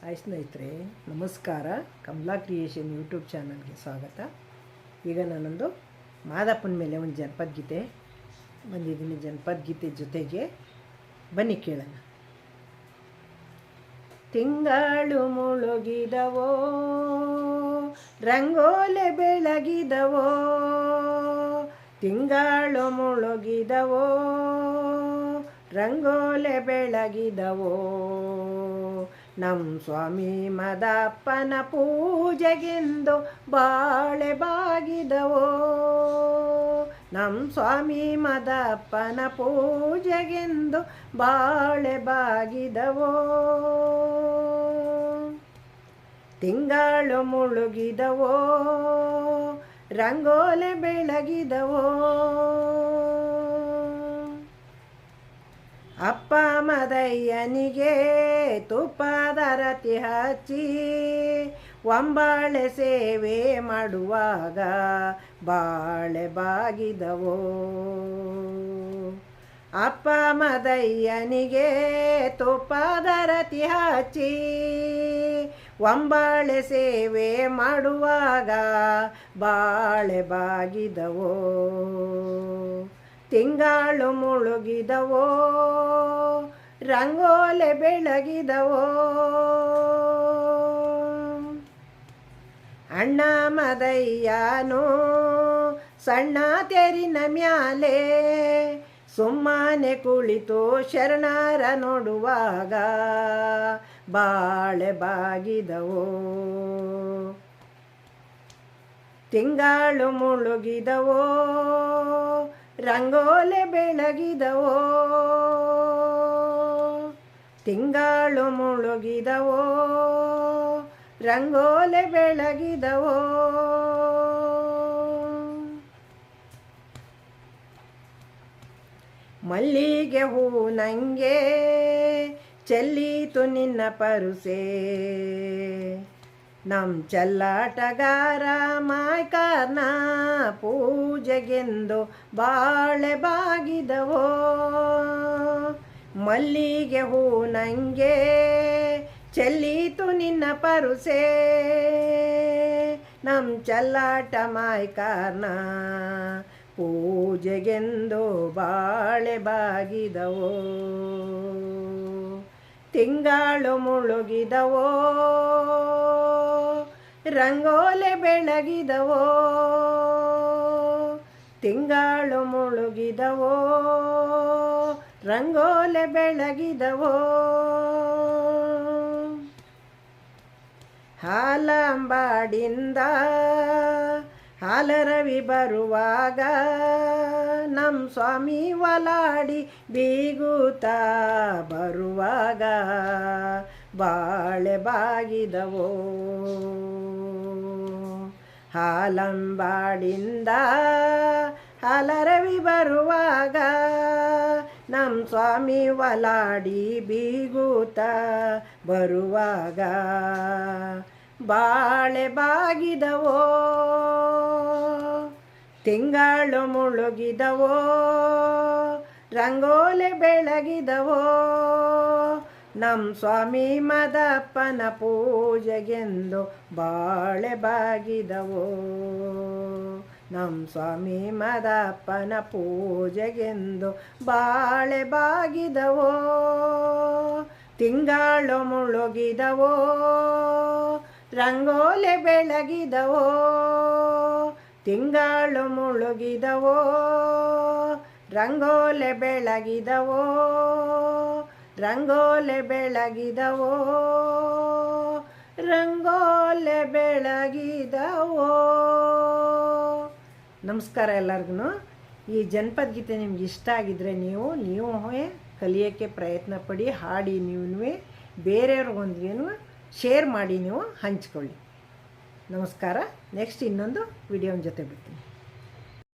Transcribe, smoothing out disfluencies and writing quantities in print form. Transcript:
Hi ಸ್ನೇಹಿತರೆ, ನಮಸ್ಕಾರ. Kamala creation YouTube ಚಾನಲ್ಗೆ ಸ್ವಾಗತ. ಈಗ ನಾನೊಂದು ಮಾದಪ್ಪನ ಮೇಲೆ ಒಂದು ಜನಪದ ಗೀತೆ ಬಂದಿದ್ದೀನಿ. ಜನಪದ ಗೀತೆ ಜೊತೆಗೆ ಬನ್ನಿ ಕೇಳೋಣ. ತಿಂಗಳು ಮುಳುಗಿದವೋ, ರಂಗೋಲೆ ಬೆಳಗಿದವೋ, ತಿಂಗಳು ಮುಳುಗಿದವೋ, ರಂಗೋಲೆ ಬೆಳಗಿದವೋ, ನಮ್ಮ ಸ್ವಾಮಿ ಮದಪ್ಪನ ಪೂಜೆಗೆಂದು ಬಾಳೆ ಬಾಗಿದವೋ, ನಮ್ಮ ಸ್ವಾಮಿ ಮದಪ್ಪನ ಪೂಜೆಗೆಂದು ಬಾಳೆ ಬಾಗಿದವೋ, ತಿಂಗಳು ಮುಳುಗಿದವೋ, ರಂಗೋಲೆ ಬೆಳಗಿದವೋ, ಅಪ್ಪ ಮದಯ್ಯನಿಗೆ ತುಪ್ಪದ ರತಿ ಹಚ್ಚಿ ಒಂಬಾಳೆ ಸೇವೆ ಮಾಡುವಾಗ ಬಾಳೆ ಬಾಗಿದವೋ, ಅಪ್ಪ ಮದಯ್ಯನಿಗೆ ತುಪ್ಪದ ರತಿ ಹಚ್ಚಿ ಒಂಬಾಳೆ ಸೇವೆ ಮಾಡುವಾಗ ಬಾಳೆ ಬಾಗಿದವೋ, ತಿಂಗಳು ಮುಳುಗಿದವೋ, ರಂಗೋಲೆ ಬೆಳಗಿದವೋ, ಅಣ್ಣ ಮದಯ್ಯನು ಸಣ್ಣ ತೆರಿನ ಮ್ಯಾಲೆ ಸುಮ್ಮನೆ ಕುಳಿತು ಶರಣರ ನೋಡುವಾಗ ಬಾಳೆ ಬಾಗಿದವೋ, ತಿಂಗಳು ಮುಳುಗಿದವೋ, ರಂಗೋಲೆ ಬೆಳಗಿದವೋ, ತಿಂಗಳು ಮುಳುಗಿದವೋ, ರಂಗೋಲೆ ಬೆಳಗಿದವೋ, ಮಲ್ಲಿಗೆ ಹೂ ನಂಗೆ ಚೆಲ್ಲೀತು ನಿನ್ನ ಪರುಸೆ, ನಮ್ಮ ಚೆಲ್ಲಾಟಗಾರ ಮಾಯ್ಕಾರ್ನ ಪೂಜೆಗೆಂದು ಬಾಳೆ ಬಾಗಿದವೋ, ಮಲ್ಲಿಗೆ ಹೂ ನಂಗೆ ಚೆಲ್ಲೀತು ನಿನ್ನ ಪರುಸೆ, ನಮ್ಮ ಚೆಲ್ಲಾಟ ಮಾಯ್ಕಾರ್ನ ಪೂಜೆಗೆಂದು ಬಾಳೆ ಬಾಗಿದವೋ, ತಿಂಗಳು ಮುಳುಗಿದವೋ, ರಂಗೋಲೆ ಬೆಳಗಿದವೋ, ತಿಂಗಳು ಮುಳುಗಿದವೋ, ರಂಗೋಲೆ ಬೆಳಗಿದವೋ, ಹಾಲಂಬಾಡಿಂದ ಹಾಲರವಿ ಬರುವಾಗ ನಮ್ಮ ಸ್ವಾಮಿ ಒಲಾಡಿ ಬೀಗುತ್ತಾ ಬರುವಾಗ ಬಾಳೆ ಬಾಗಿದವೋ, ಹಾಲಂಬಾಡಿಂದ ಹಾಲರವಿ ಬರುವಾಗ ನಮ್ಮ ಸ್ವಾಮಿ ಒಲಾಡಿ ಬೀಗುತ್ತಾ ಬರುವಾಗ ಬಾಳೆ ಬಾಗಿದವೋ, ತಿಂಗಳು ಮುಳುಗಿದವೋ, ರಂಗೋಲೆ ಬೆಳಗಿದವೋ, ನಮ್ಮ ಸ್ವಾಮಿ ಮದಪ್ಪನ ಪೂಜೆಗೆಂದು ಬಾಳೆ ಬಾಗಿದವೋ, ನಮ್ಮ ಸ್ವಾಮಿ ಮದಪ್ಪನ ಪೂಜೆಗೆಂದು ಬಾಳೆ ಬಾಗಿದವೋ, ತಿಂಗಳು ಮುಳುಗಿದವೋ, ರಂಗೋಲೆ ಬೆಳಗಿದವೋ, ತಿಂಗಳು ಮುಳುಗಿದವೋ, ರಂಗೋಲೆ ಬೆಳಗಿದವೋ, ರಂಗೋಲೆ ಬೆಳಗಿದವೋ, ರಂಗೋಲೆ ಬೆಳಗಿದವೋ. ನಮಸ್ಕಾರ ಎಲ್ಲರಿಗೂ. ಈ ಜನಪದ ಗೀತೆ ನಿಮ್ಗೆ ಇಷ್ಟ ಆಗಿದ್ರೆ ನೀವು ಕಲಿಯೋಕ್ಕೆ ಪ್ರಯತ್ನ ಪಡಿ, ಹಾಡಿ, ನೀವು ಬೇರೆಯವ್ರಿಗೊಂದಿಗೇನು ಶೇರ್ ಮಾಡಿ, ನೀವು ಹಂಚ್ಕೊಳ್ಳಿ. ನಮಸ್ಕಾರ. ನೆಕ್ಸ್ಟ್ ಇನ್ನೊಂದು ವಿಡಿಯೋನ ಜೊತೆ ಬಿಡ್ತೀನಿ.